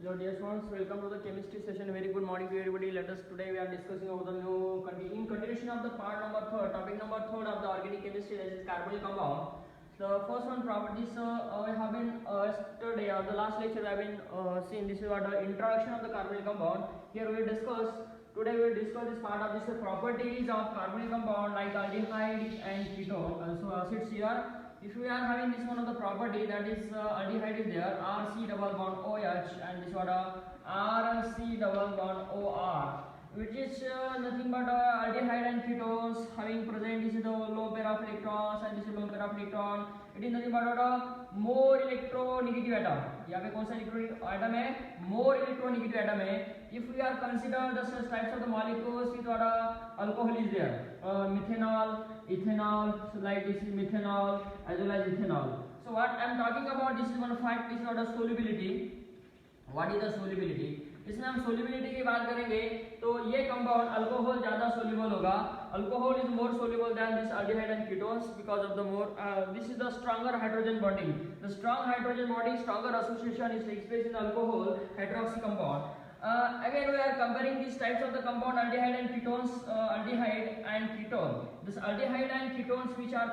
Hello dear students, welcome to the chemistry session. Very good morning to everybody. Let us today we are discussing about the new in continuation of the part number third, topic number third of the organic chemistry, that is carbonyl compound. The first one properties we have been yesterday or the last lecture I have been seen. This is what the introduction of the carbonyl compound. Here we will discuss. Today we will discuss this part of this properties of carbonyl compound like aldehyde and ketone. Also acids here. If we are having this one of the property, that is aldehyde is there, RC double bond OH, and this one RC double bond OR, which is nothing but aldehyde and ketones having present. This is the low pair of electrons and this is low pair of electron. It is nothing but more electronegative atom. यहाँ पे कौन सा atom है? More electronegative atom है. If we are consider the such types of the molecules with what alcohol is there, methanol, ethanol, so like this is methanol as well as ethanol. So what I am talking about, this is one fact, this is what a solubility. What is the solubility? इसमें हम solubility की बात करेंगे तो ये compound alcohol ज़्यादा soluble होगा. Alcohol is more soluble than this aldehyde and ketones because of the more this is the stronger hydrogen bonding. The strong hydrogen bonding, stronger association is takes place in alcohol hydroxy compound. Again we are comparing these types of the compound aldehyde and ketones, aldehyde and ketone. This aldehyde and ketones which are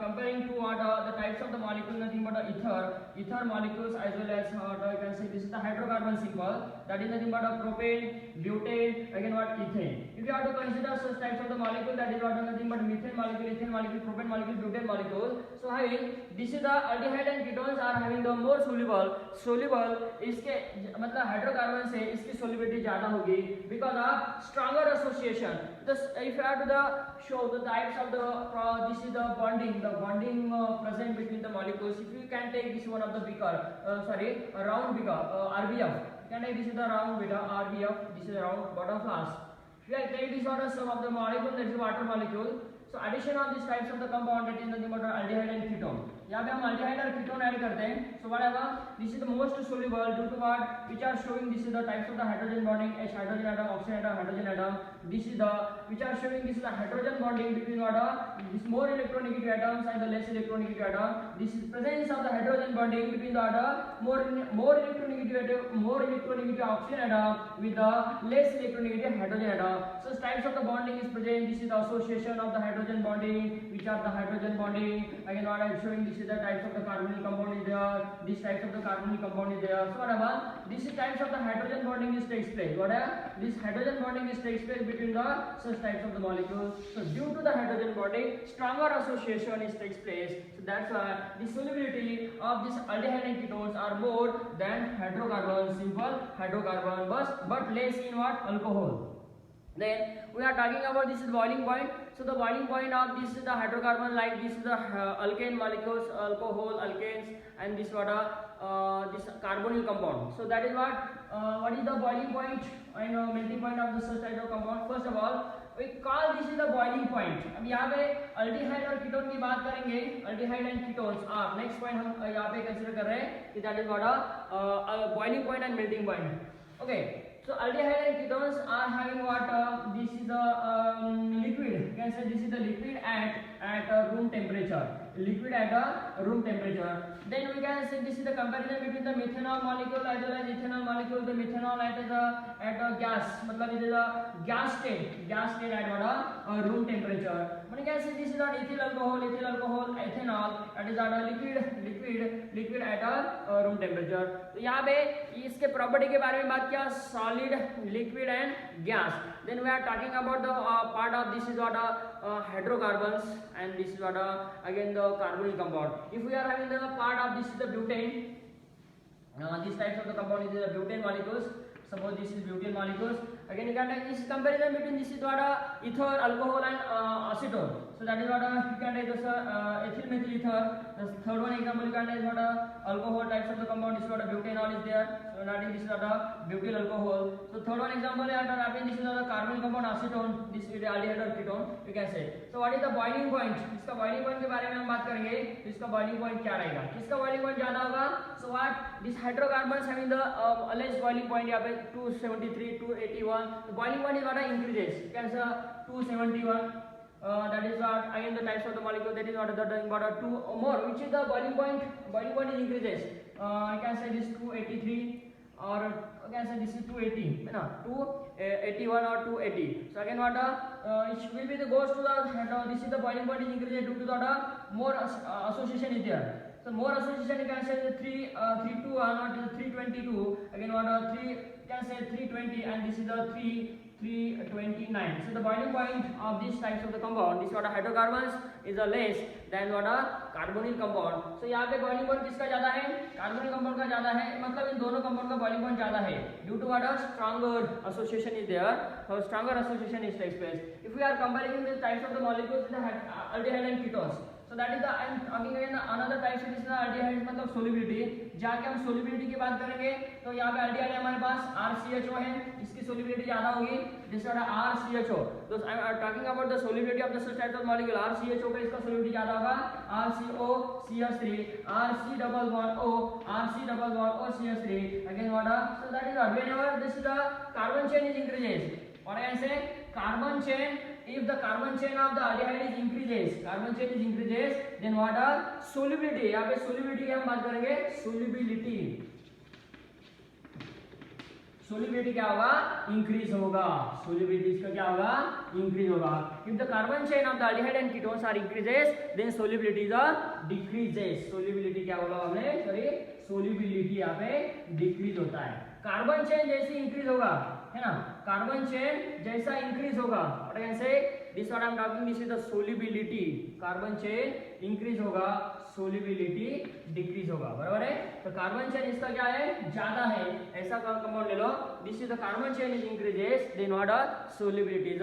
comparing to what the types of the molecule, nothing but ether molecules as well as you can say this is the hydrocarbon symbol, that is nothing but propane, butane, again what ethane. If you have to consider such types of the molecule, that is what nothing but methane molecule, ethane molecule, propane molecule, butane molecule. So having this is the aldehyde and ketones are having the more soluble इसके मतलब hydrocarbon से इसकी solubility ज़्यादा होगी because of stronger association. Thus, if you have to show the types of the this is the bonding present between the molecules. If you can take this one of the beaker, a round beaker, RBF. You can take this is the round beaker, RBF. This is a round bottom flask. If you take this one as some of the molecule, that is water molecule. So addition of these types of the compound, that is nothing but aldehyde and ketone. यहाँ पे हम aldehyde और ketone add करते हैं. So whatever, this is the most soluble due to what, which are showing this is the types of the hydrogen bonding, H hydrogen atom, oxygen atom, hydrogen atom. This is the which are showing this is the hydrogen bonding between what this more electronegative atoms and the less electronegative atom. This is presence of the hydrogen bonding between the more electronegative oxygen atom with the less electronegative hydrogen atom. So types of the bonding is present. This is the association of the hydrogen bonding, which are the hydrogen bonding. Again, what I am showing, this is the types of the carbonyl compound is there. These types of the carbonyl compound is there. So whatever, these types of the hydrogen bonding is takes place. Whatever, this hydrogen bonding is takes place between the such types of the molecules. So due to the hydrogen bonding, stronger association is takes place. So that's why the solubility of this aldehyde and ketones are more than hydrocarbon, simple hydrocarbon, but less in what, alcohol. Then we are talking about this is boiling point. So the boiling point of this is the hydrocarbon, like this is the alkane molecules, alcohol, alkanes, and this what this carbonyl compound. So that is what is the boiling point and melting point of the such type of compound. First of all, we call this is the boiling point. अब यहाँ पे aldehyde और ketone की बात करेंगे. Aldehyde and ketones are next point हम यहाँ पे consider कर रहे हैं कि that is what boiling point and melting point. Okay. So aldehyde and ketones are having what this is the liquid. You can say this is the liquid at room temperature. Liquid at a room temperature. Then we can say this is the comparison between the methanol molecule as well as ethanol molecule. The methanol at a gas, मतलब it is a gas state at what room temperature. We can say this is not ethyl alcohol, ethanol. That is at a liquid at a room temperature. तो यहाँ पे इसके property के बारे में बात किया, solid, liquid and gas. Then we are talking about the part of this is what hydrocarbons, and this is what again the carbonyl compound. If we are having the part of this is the butane, these types of the compound is the butane molecules. Suppose this is butane molecules. Again you can take this comparison between this is what ether, alcohol and acetone. So that is what you can take this ethyl methyl ether. The third one example you can take what alcohol types of the compound is what butanol is there. So that is this is what butyl alcohol. So third one example you are having this is the carbonyl compound acetone. This is aldehyde or ketone you can say. So what is the boiling point? इसका boiling point के बारे में हम बात करेंगे. तो इसका boiling point क्या रहेगा? किसका boiling point ज़्यादा होगा? So what this hydrocarbons having the less boiling point यहाँ पे 273, 281. The boiling point is what increases. You can say 271. That is what again the types of the molecule, that is what the important 2 or more, which is the boiling point. Boiling point is increases. You can say this 283. or again say this is 280 है ना 281 or 280. So again what it will be the goes to the this is the boiling point is increased due to the more association is there. So more association you can say 321 or 322. Again what 3 can say 320 and this is the 329. So the boiling point of these types of the compound, this what hydrocarbons is a less than what a carbonyl compound. So यहाँ पे boiling point किसका ज़्यादा है? Carbonyl compound का ज़्यादा है, मतलब इन दोनों compound का boiling point ज़्यादा है. Due to what a stronger association is there, so stronger association is takes place. If we are comparing the types of the molecules in the aldehyde and ketones, so that is the I am talking again another type is the aldehyde मतलब solubility. जाके हम solubility की बात करेंगे तो यहाँ पे aldehyde हमारे पास RCHO है, इसकी solubility ज़्यादा होगी. This is RCHO. So I am talking about the solubility of the such type of molecule. RCHO का इसका solubility ज़्यादा होगा. RCOCH3, RC11O, RC11OCH3. Again what? So that is what whenever this is the carbon chain is increases. Or I can say carbon chain. If the carbon chain of the aldehyde is increases, then what are solubility? यहाँ पे solubility की हम बात करेंगे. Solubility क्या होगा? Increase होगा. Solubility इसका क्या होगा? Increase होगा. If the carbon chain of the aldehyde and ketones are increases, then solubility is decreases. Solubility क्या बोला हमने? Sorry, solubility यहाँ पे decrease होता है. कार्बन चेन जैसे इंक्रीज होगा है ना, कार्बन चेन जैसा इंक्रीज होगा, what I can say this what I am talking this is the solubility. Carbon chain increase होगा, सोल्युबिलिटी डिक्रीज होगा, बराबर है. तो कार्बन चेन इसका क्या है? ज्यादा है. ऐसा कंपाउंड ले लो, this is the carbon chain is increases, then what are solubility is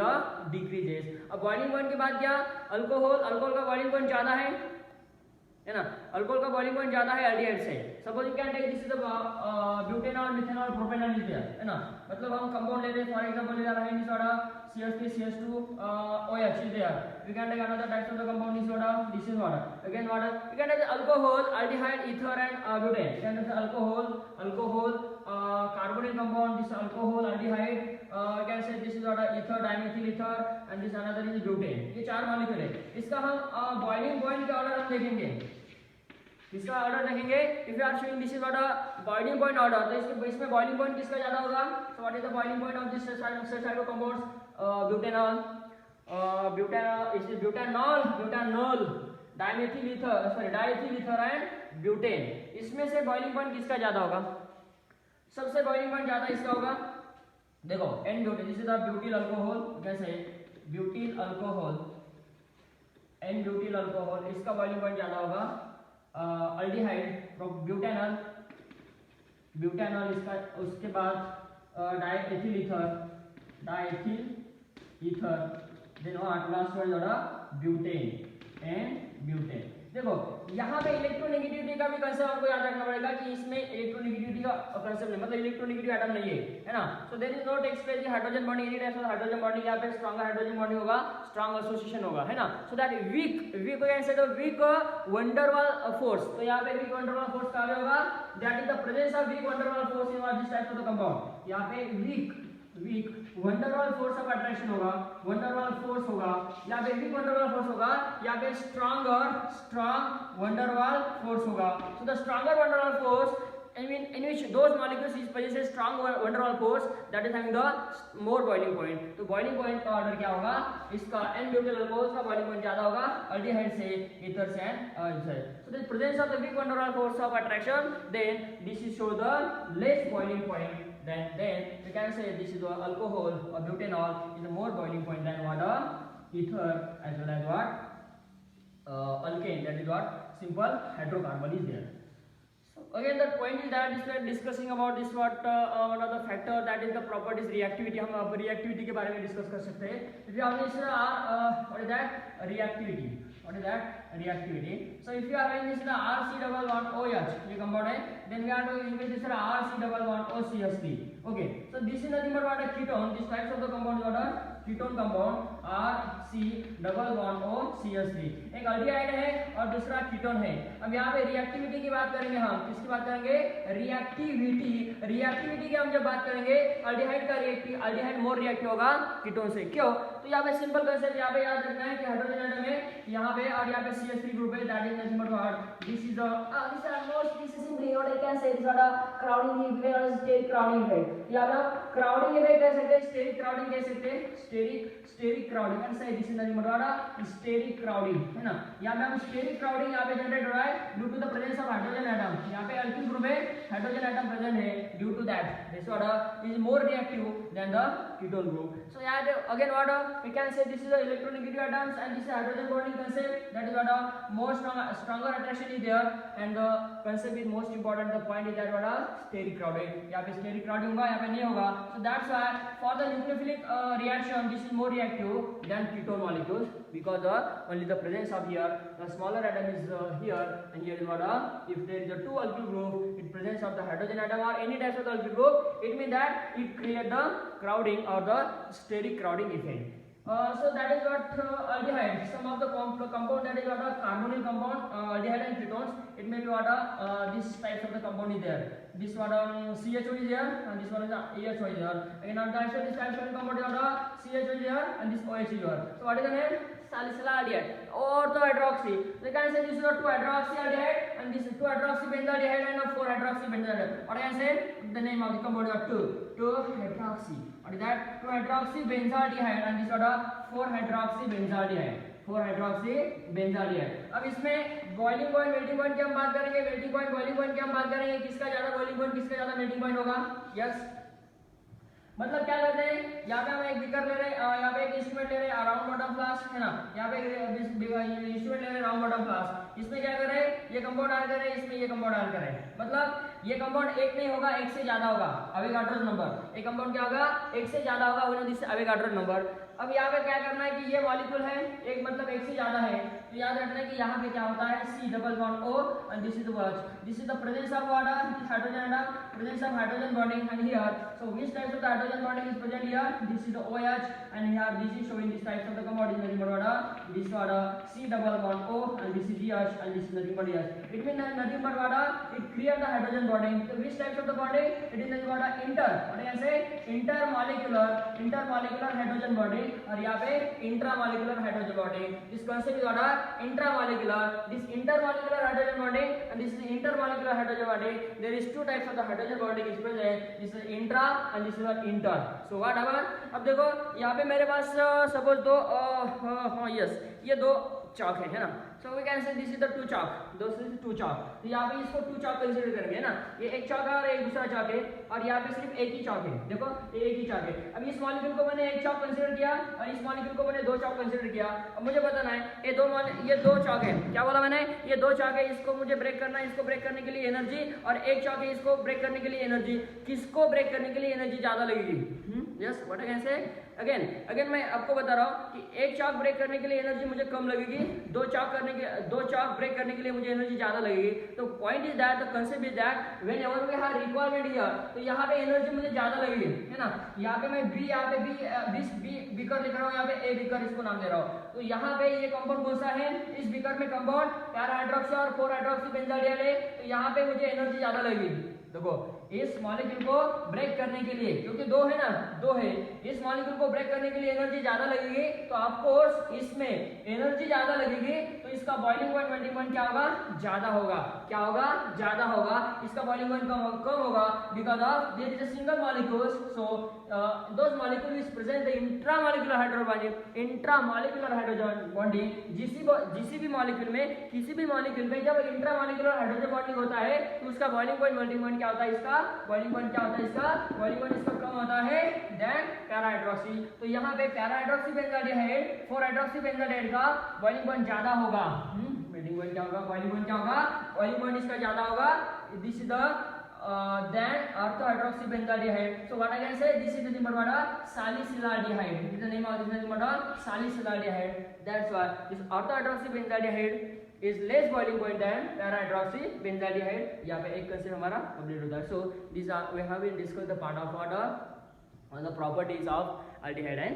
decreases. अब बॉइलिंग पॉइंट की बात किया, अल्कोहल का बॉइलिंग पॉइंट ज्यादा है ना, अल्कोहल का बॉइलिंग पॉइंट ज्यादा है एल्डिहाइड से. Suppose you can take this is the butanol, methanol, propanol is there है ना, मतलब हम कंपाउंड ले रहे हैं, फॉर एग्जांपल ले रहा है दिस वाला CH3 CH2 OH is there. We can take another types of the compound is water, this is water. Again water, you can take alcohol, aldehyde, ether and butane. You can take alcohol, carbonyl compound, this alcohol, aldehyde, you can say this is water, ether, dimethyl ether and this another is butane. ये चार molecule है. इसका हम boiling point का order हम देखेंगे, इसका order देखेंगे. If you are showing this is what a boiling point order, तो इसमें बॉइलिंग पॉइंट किसका ज्यादा होगा? So what is the boiling point of this side of compounds? Butanol, butanol, dimethyl ether and butane. इसमें से boiling point किसका ज्यादा होगा? सबसे बॉइलिंग पॉइंट ज्यादा इसका होगा. देखो N butane, this is the butyl alcohol, कैसे butyl alcohol, N butyl alcohol, इसका बॉइलिंग पॉइंट ज्यादा होगा. अल्डिहाइड ब्यूटेनॉल इसका, उसके बाद diethyl ether, then what last one butane and butane. देखो यहाँ पे इलेक्ट्रोनेगेटिविटी का भी कंसेप्ट आपको याद रखना पड़ेगा कि इसमें इलेक्ट्रोनेगेटिविटी का कंसेप्ट नहीं, मतलब इलेक्ट्रोनेगेटिव एटम नहीं है ना. So there is no takes place the hydrogen bonding, any type of hydrogen bonding, यहाँ पे स्ट्रॉन्गर हाइड्रोजन बॉन्डिंग होगा, स्ट्रॉन्ग एसोसिएशन होगा, है ना. So that weak can say the weak van der Waals force. तो यहाँ पे वीक वंडरवाल फोर्स कहाँ पे होगा? That is the presence of weak van der Waals force in this type of the compound. यहाँ पे weak van der Waals force of attraction होगा, van der Waals force होगा, यहाँ पे वीक वंडरवाल फोर्स होगा, यहाँ पे स्ट्रॉन्ग वंडरवाल फोर्स होगा. So the stronger van der Waals force in which those molecules possess strong van der Waals force, that is having the more boiling point. तो boiling point का order क्या होगा? इसका n-butyl alcohols का boiling point ज्यादा होगा aldehyde से, ether से and so the presence of the weak van der Waals force of attraction, then this is show the less boiling point. Then we can say this is the alcohol or butanol is a more boiling point than what ether as well as what alkane, that is what simple hydrocarbon is there. Again the point is that we are discussing about this what are the factor, that is the properties reactivity. हम अब reactivity के बारे में discuss कर सकते हैं. If you have this what is that reactivity, what is that reactivity. So if you are having this RC11OH ये compound है, then we are to use this RC11OCH3. Okay, so this is nothing but what a ketone. These types of the compound what are ketone compound, RC11OCH3. एक aldehyde है और दूसरा ketone है. अब यहाँ पे reactivity की बात करेंगे हम, किसकी बात करेंगे? रिएक्टिविटी की हम जब बात करेंगे, aldehyde मोर रिएक्टिव होगा कीटोन से. क्यों? तो यहाँ पे सिंपल कंसेप्ट यहाँ पे याद रखना है कि हाइड्रोजन एटम है यहाँ पे और यहाँ पे CH3 ग्रुप है, that is nothing but what this is in what I can say is what a crowding effect or steric crowding effect. यहाँ पे आप crowding effect कह सकते हैं, steric crowding कह सकते हैं, steric crowding and say this is nothing but what a steric crowding है ना. यहाँ पे हम steric crowding यहाँ पे generate हो रहा है due to the presence of hydrogen atom. यहाँ पे alkyl group है, hydrogen atom present है, due to that this what is more reactive than the ketone group. So यहाँ again what we can say this is the electronegative atoms and this is hydrogen bonding concept, that is what more stronger attraction is there and the concept is most important. The point is that what steric crowding, यहाँ पे steric crowding होगा, यहाँ पे नहीं होगा. So that's why for the nucleophilic reaction this is more reactive than ketone molecules because only the presence of here the smaller atom is here and here is what if there is a two alkyl group in presence of the hydrogen atom or any type of the alkyl group, it means that it create the crowding or the steric crowding effect. So that is what aldehyde, some of the compound that is what a carbonyl compound, aldehyde and ketones, it may be what this types of the compound is there. This one CHO is there and this one is AHO is there. Again on this type of compound is what CHO is there and this OH is there. So what is the name? Salicylaldehyde or the hydroxy. So you can say this is a 2-hydroxyaldehyde and this is 2-hydroxybenzaldehyde and a 4-hydroxybenzaldehyde. What I can say? The name of the compound is 2-hydroxy. What is that? 2-hydroxybenzaldehyde and this is a 4-hydroxybenzaldehyde. 4-hydroxybenzaldehyde. अब इसमें boiling point melting point की हम बात करेंगे, melting point boiling point की हम बात करेंगे, किसका ज्यादा बॉइलिंग पॉइंट किसका ज्यादा मेल्टिंग पॉइंट होगा. यस मतलब क्या करते हैं, यहाँ पे हम एक बीकर ले रहे हैं, यहाँ पे एक इंस्ट्रूमेंट ले रहे हैं राउंड बॉटम फ्लास्क है ना, यहाँ पे इंस्ट्रूमेंट ले रहे हैं राउंड बॉटम फ्लास्क, इसमें क्या कर रहे हैं ये कंपाउंड ऐड कर रहे हैं, इसमें ये कंपाउंड ऐड कर रहे हैं. मतलब ये कंपाउंड एक नहीं होगा, एक से ज्यादा होगा, अवोगाड्रो नंबर. एक कंपाउंड क्या होगा, एक से ज्यादा होगा, we know this Avogadro number. अब यहाँ पे क्या करना है कि ये मॉलिक्यूल है एक मतलब एक से ज्यादा है, तो याद रखना है कि यहाँ पे क्या होता है C double bond O and this is the watch, this is the presence of water, hydrogen atom, presence of hydrogen bonding and here so which types of the hydrogen bonding is present here, this is the OH and here this is showing this types of the compound is nothing but water, this water C double bond O and this is H and this is nothing but H. It means nothing but water, it creates the hydrogen bonding. So which types of the bonding, it is nothing but inter, what I can say intermolecular hydrogen bonding और यहाँ पे intramolecular hydrogen bonding. This concept is what intramolecular, this intermolecular hydrogen bonding and this is intermolecular hydrogen bonding. There is two types of the hydrogen bonding is present, this is intra and this is inter. So whatever, अब देखो यहाँ पे मेरे पास suppose दो yes ये दो चौक है ना, so we can say this is the two chalk, this is two chalk. तो यहाँ पे इसको two chalk कंसीडर करेंगे ना, ये एक chalk है और एक दूसरा chalk है और यहाँ पे सिर्फ एक ही chalk है. देखो ये एक ही chalk है. अब इस मॉलिक्यूल को मैंने एक chalk कंसीडर किया और इस मॉलिक्यूल को मैंने दो chalk कंसीडर किया. अब मुझे बताना है ये दो chalk है, क्या बोला मैंने, ये दो chalk है, इसको मुझे ब्रेक करना है, इसको ब्रेक करने के लिए एनर्जी, और एक chalk है इसको ब्रेक करने के लिए एनर्जी. किसको ब्रेक करने के लिए एनर्जी ज्यादा लगेगी? Yes what I can say again मैं आपको बता रहा हूँ कि एक चाक ब्रेक करने के लिए एनर्जी मुझे कम लगेगी, दो चाक ब्रेक करने के लिए मुझे एनर्जी ज्यादा लगेगी. तो point is that, the concept is that whenever we have requirement here, तो यहाँ पे एनर्जी मुझे ज्यादा लगेगी है ना. यहाँ पे मैं बी यहाँ पे बी बीकर लिख रहा हूँ, यहाँ पे ए बीकर इसको नाम दे रहा हूँ. तो यहाँ पे ये कंपाउंड कौन सा है, इस बीकर में कंपाउंड पैरा हाइड्रोक्सी और 4-हाइड्रोक्सीबेंजाडियाल है, तो यहाँ पे मुझे एनर्जी ज्यादा लगेगी. देखो इस मॉलिक्यूल को ब्रेक करने के लिए, क्योंकि दो है ना, दो है, इस मॉलिक्यूल को ब्रेक करने के लिए एनर्जी ज्यादा लगेगी, तो ऑफ कोर्स इसमें एनर्जी ज्यादा लगेगी, तो इसका बॉइलिंग पॉइंट मेल्टिंग पॉइंट क्या होगा, ज्यादा होगा. क्या होगा, ज्यादा होगा. इसका बॉइलिंग पॉइंट कम होगा because of their is a single molecule. So those molecule is present the intramolecular hydrogen bonding. Intramolecular hydrogen bonding किसी भी मॉलिक्यूल में, किसी भी मॉलिक्यूल में जब इंट्रामोलिकुलर हाइड्रोजन बॉन्डिंग होता है तो उसका बॉइलिंग पॉइंट मेल्टिंग पॉइंट क्या होता है, इसका बॉइलिंग पॉइंट क्या होता है, इसका बॉइलिंग पॉइंट इसका कम होता है देन पैरा हाइड्रोक्सी. तो यहाँ पे पैरा हाइड्रोक्सीबेंजाडियाइड 4-हाइड्रोक्सीबेंजाडियाइड का बॉइलिंग पॉइंट ज्यादा होगा. मेल्टिंग पॉइंट क्या होगा, बॉइलिंग पॉइंट क्या होगा, बॉइलिंग पॉइंट इसका ज्यादा होगा. This is the then ortho-hydroxybenzaldehyde. So what I can say, this is the name of salicylaldehyde. This is the name of this name of salicylaldehyde. That's why this ortho-hydroxybenzaldehyde is less boiling point than para-hydroxybenzaldehyde. यहाँ पे एक concept हमारा complete होता है. So these are we have been discussed the part of order on the properties of aldehyde and